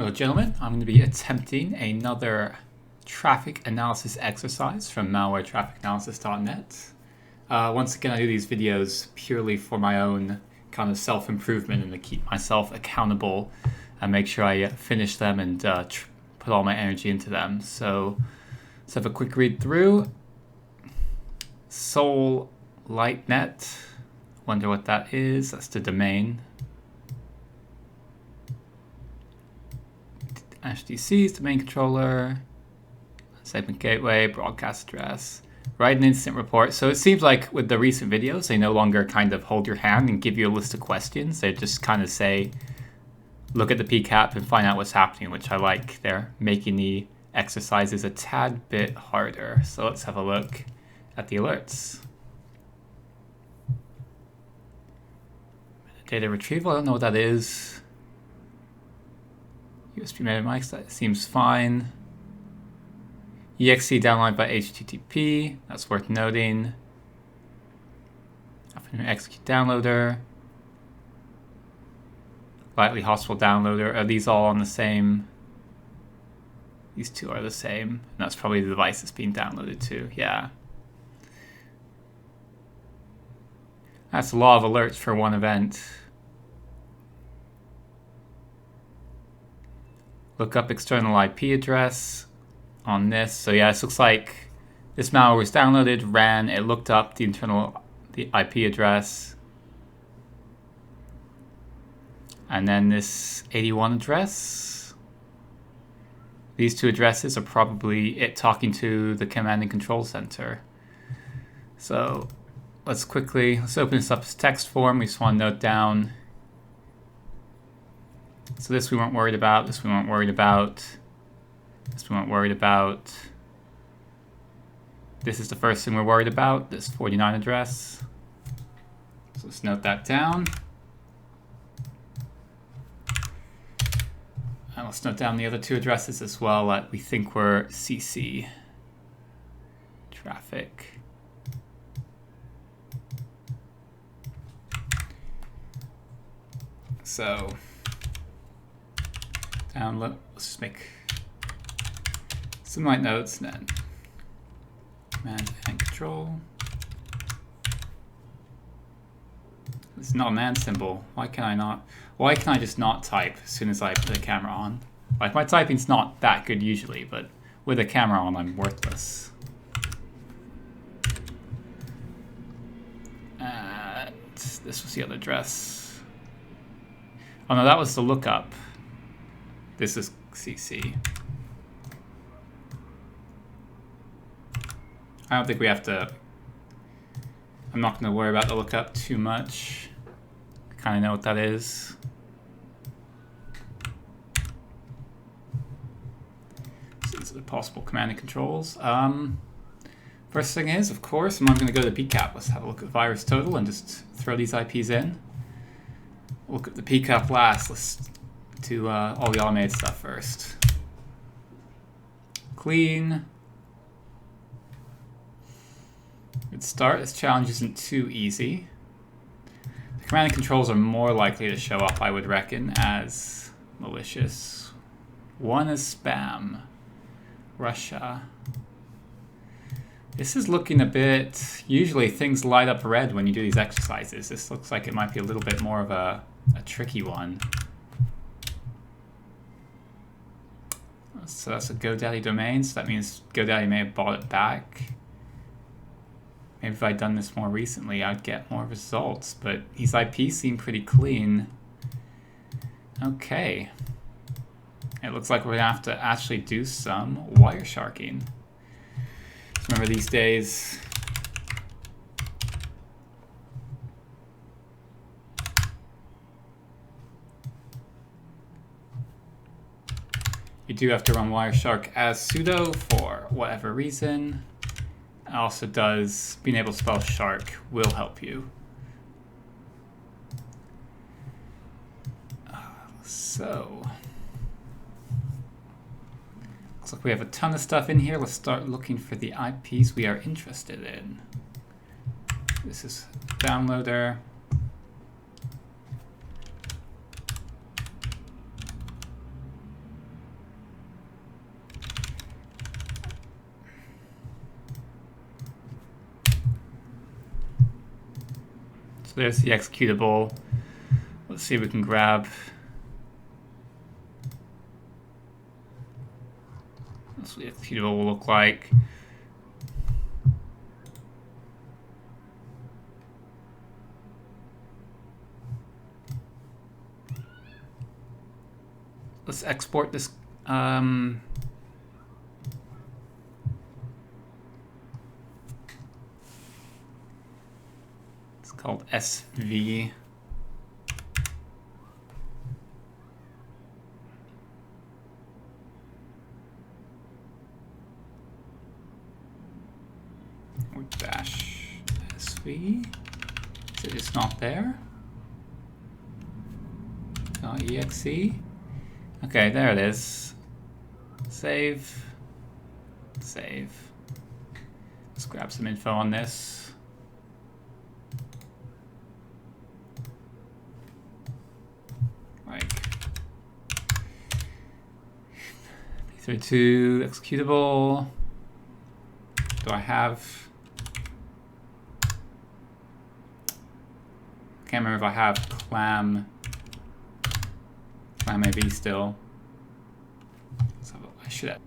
Hello gentlemen, I'm going to be attempting another traffic analysis exercise from malwaretrafficanalysis.net. Once again, I do these videos purely for my own kind of self-improvement and to keep myself accountable and make sure I finish them and put all my energy into them. So let's have a quick read through. Sol Lightnet, wonder what that is. That's the domain. HDC's domain controller, segment gateway, broadcast address, write an incident report. So it seems like with the recent videos, they no longer kind of hold your hand and give you a list of questions. They just kind of say, look at the Pcap and find out what's happening, which I like. They're making the exercises a tad bit harder. So let's have a look at the alerts. Data retrieval, I don't know what that is. USB meta mics, that seems fine. exe download by HTTP, that's worth noting. Execute downloader. Lightly hostile downloader. Are these all on the same? These two are the same. And that's probably the device that's being downloaded to. Yeah. That's a lot of alerts for one event. Look up external IP address on this. So yeah, this looks like this malware was downloaded, ran, it looked up the IP address. And then this 81 address. These two addresses are probably it talking to the command and control center. So let's open this up as text form. We just want to note down. So this we weren't worried about, this we weren't worried about, this we weren't worried about. This is the first thing we're worried about, this 49 address. So let's note that down. And let's note down the other two addresses as well that we think were CC traffic. So download, let's just make some light notes and then command and control. It's not a man symbol. Why can I just not type as soon as I put the camera on? Like my typing's not that good usually, but with a camera on I'm worthless. This was the other address. Oh no, that was the lookup. This is CC. I don't think we have to. I'm not going to worry about the lookup too much. I kind of know what that is. So these are the possible command and controls. First thing is, of course, I'm not going to go to Pcap. Let's have a look at virus total and just throw these IPs in. Look at the Pcap last. Let's do all the automated stuff first. Clean. Good start. This challenge isn't too easy. The command and controls are more likely to show up, I would reckon, as malicious. One is spam. Russia. This is looking a bit... Usually things light up red when you do these exercises. This looks like it might be a little bit more of a tricky one. So that's a GoDaddy domain, so that means GoDaddy may have bought it back. Maybe if I'd done this more recently, I'd get more results, but these IPs seem pretty clean. Okay. It looks like we're gonna have to actually do some Wiresharking. Remember these days, you do have to run Wireshark as sudo for whatever reason. It also does, being able to spell shark will help you. So, looks like we have a ton of stuff in here. Let's start looking for the IPs we are interested in. This is downloader. there's the executable. Let's see if we can grab. That's what the executable will look like. Let's export this. It's called SV. Or dash SV. Is it just not there? .exe. Okay, there it is. Save. Save. Let's grab some info on this. Like P32 executable. Do I have? Can't remember if I have clam AV still. So I should have.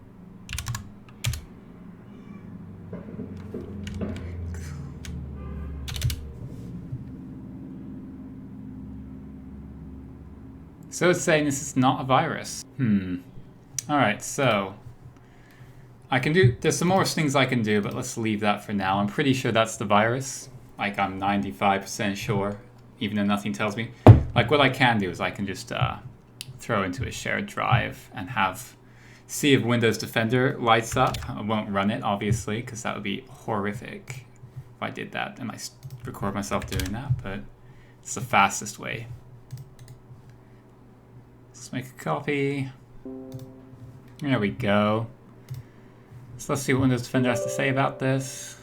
So it's saying this is not a virus. Alright, so I can do, there's some more things I can do, but let's leave that for now. I'm pretty sure that's the virus. Like I'm 95% sure, even though nothing tells me. Like what I can do is I can just throw into a shared drive and see if Windows Defender lights up. I won't run it, obviously, because that would be horrific if I did that and I record myself doing that, but it's the fastest way. Let's make a copy. There we go. So let's see what Windows Defender has to say about this.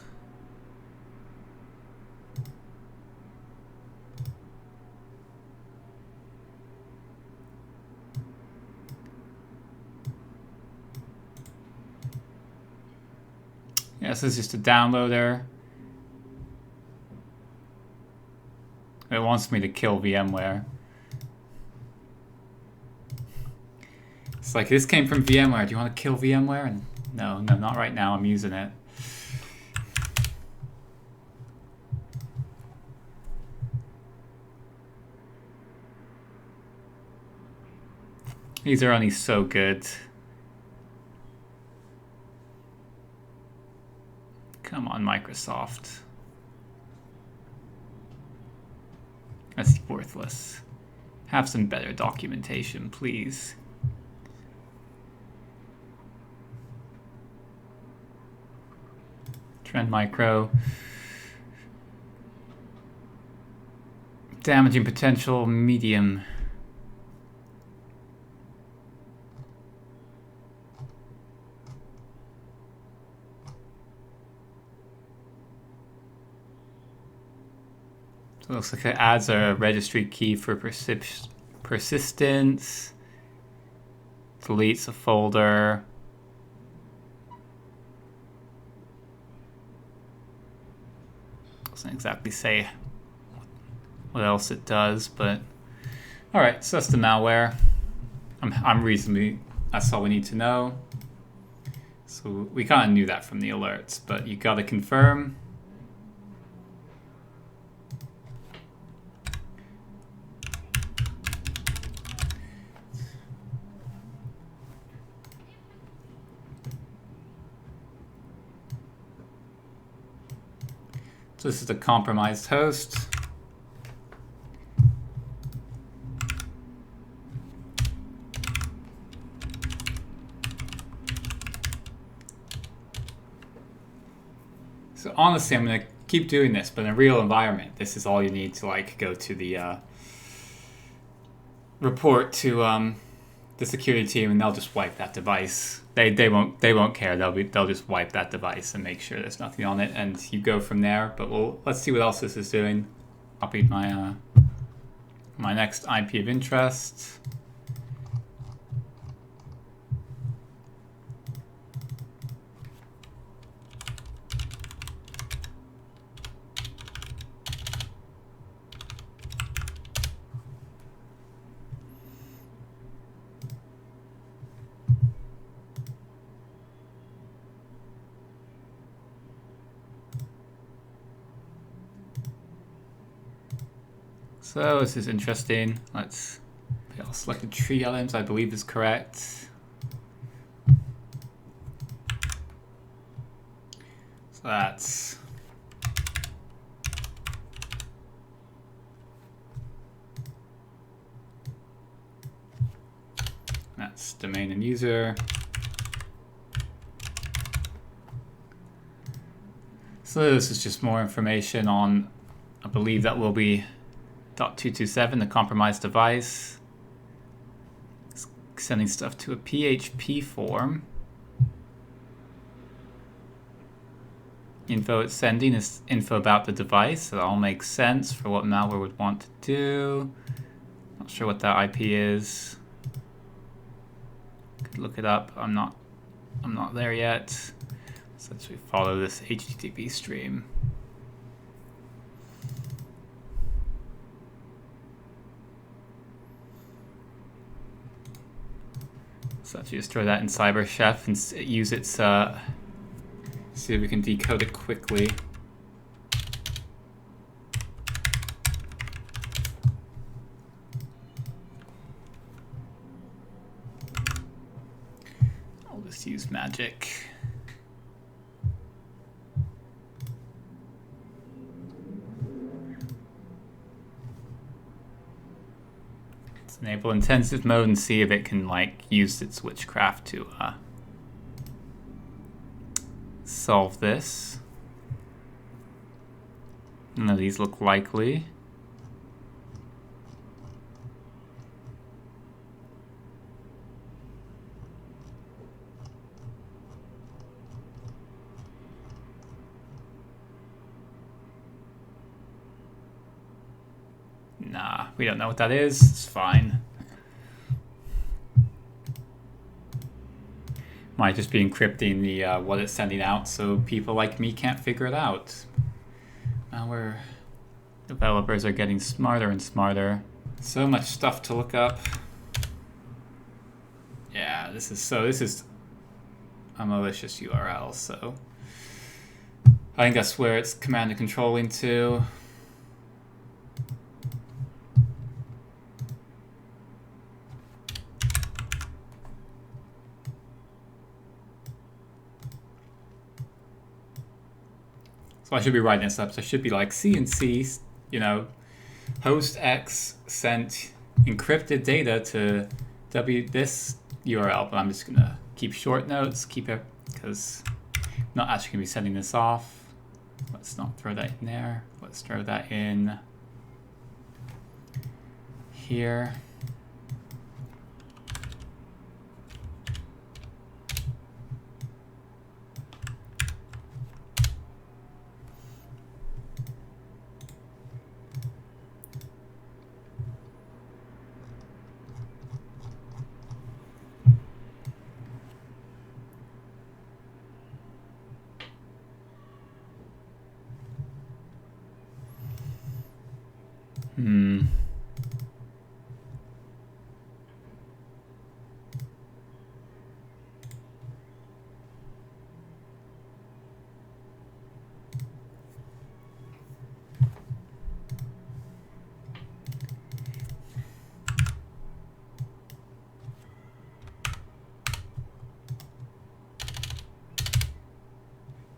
Yeah, this is just a downloader. It wants me to kill VMware. It's like, this came from VMware. Do you want to kill VMware? And no, not right now. I'm using it. These are only so good. Come on, Microsoft. That's worthless. Have some better documentation, please. Trend micro. Damaging potential, medium. So it looks like it adds a registry key for persistence. Deletes a folder. Doesn't exactly say what else it does, but all right. So that's the malware. I'm reasonably. That's all we need to know. So we kind of knew that from the alerts, but you got to confirm. So this is a compromised host. So honestly, I'm going to keep doing this, but in a real environment, this is all you need to like go to the report to the security team, and they'll just wipe that device. They won't care. They'll just wipe that device and make sure there's nothing on it, and you go from there. But let's see what else this is doing. Copied my my next IP of interest. So this is interesting. I'll select the tree elements, I believe is correct. So that's domain and user. So this is just more information on, I believe that will be .227, the compromised device. It's sending stuff to a PHP form. Info it's sending is info about the device. So that all makes sense for what malware would want to do. Not sure what that IP is. Could look it up. I'm not there yet. So let's follow this HTTP stream. So let's just throw that in CyberChef and use its, see if we can decode it quickly. I'll just use magic. Let's enable intensive mode and see if it can like use its witchcraft to solve this. None of these look likely. Nah, we don't know what that is. It's fine. Might just be encrypting the what it's sending out, so people like me can't figure it out. Malware developers are getting smarter and smarter. So much stuff to look up. Yeah, this is a malicious URL. So I think that's where it's command and controlling to. So I should be writing this up. So I should be like CNC, you know, host X sent encrypted data to this URL, but I'm just gonna keep short notes, keep it, because I'm not actually gonna be sending this off. Let's not throw that in there. Let's throw that in here.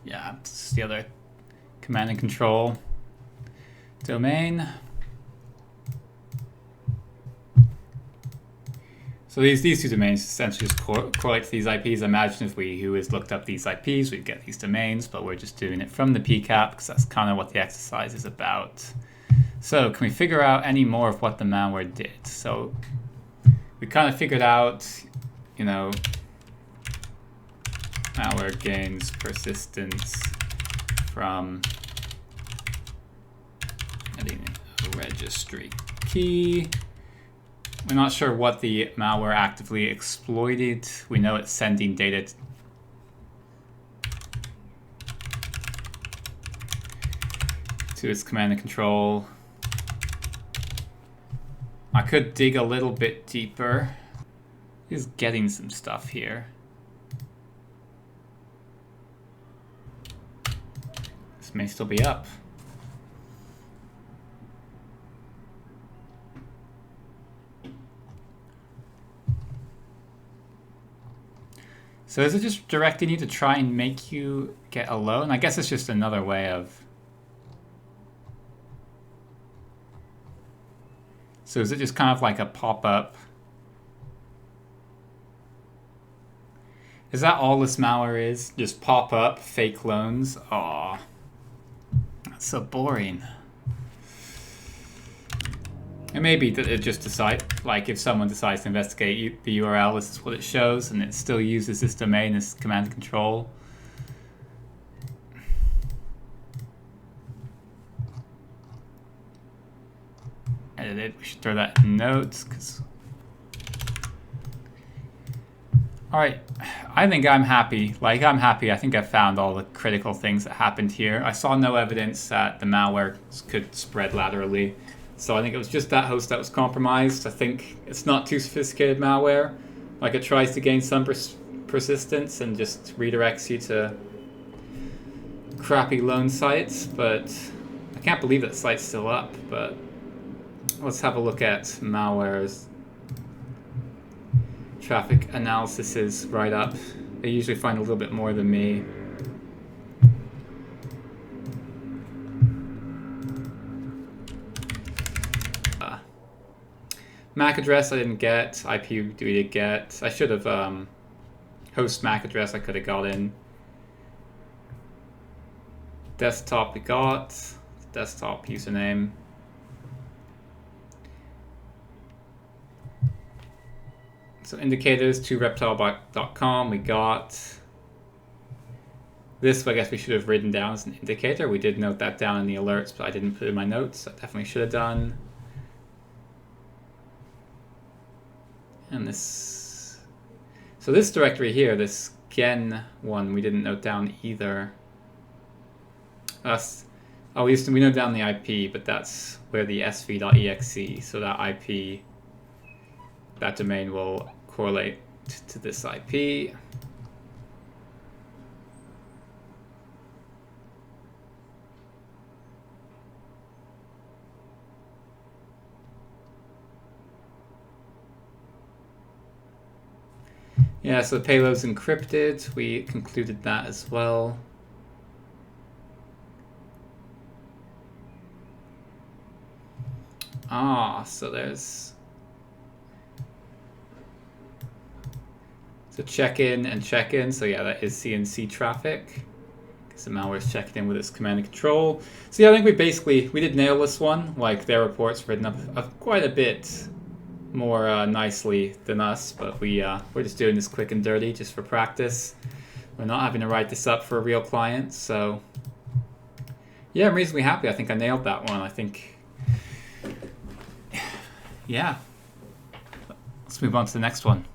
Yeah, this is the other command and control domain. So these two domains essentially just correlate to these IPs. Imagine if we whois looked up these IPs, we'd get these domains, but we're just doing it from the Pcap because that's kind of what the exercise is about. So can we figure out any more of what the malware did? So we kind of figured out, you know, malware gains persistence from adding a registry key. We're not sure what the malware actively exploited. We know it's sending data to its command and control. I could dig a little bit deeper. He's getting some stuff here. This may still be up. So is it just directing you to try and make you get a loan? I guess it's just another way of... So is it just kind of like a pop-up? Is that all this malware is? Just pop-up fake loans? Aw, that's so boring. And maybe it just decide, like if someone decides to investigate the URL, this is what it shows, and it still uses this domain as command and control. Edit it. We should throw that in notes, because... Alright, I think I'm happy. Like, I'm happy. I think I found all the critical things that happened here. I saw no evidence that the malware could spread laterally. So I think it was just that host that was compromised. I think it's not too sophisticated malware. Like, it tries to gain some persistence and just redirects you to crappy loan sites. But I can't believe that site's still up. But let's have a look at malware's traffic analysis is right up. They usually find a little bit more than me. MAC address I didn't get. IP we did get. I should have host MAC address I could have got in. Desktop we got. Desktop username. So indicators to reptile.com we got. This I guess we should have written down as an indicator. We did note that down in the alerts, but I didn't put it in my notes. I definitely should have done. And this, so this directory here, this gen one, we didn't note down either. Oh, we note down the IP, but that's where the sv.exe, so that IP, that domain will correlate to this IP. Yeah, so the payload's encrypted. We concluded that as well. So there's... So check-in and check-in. So yeah, that is CNC traffic. Because the malware is checking in with its command and control. So yeah, I think we did nail this one. Like, their report's written up quite a bit more nicely than us, but we're just doing this quick and dirty just for practice. We're not having to write this up for a real client, so yeah, I'm reasonably happy. I think I nailed that one. I think, yeah. Let's move on to the next one.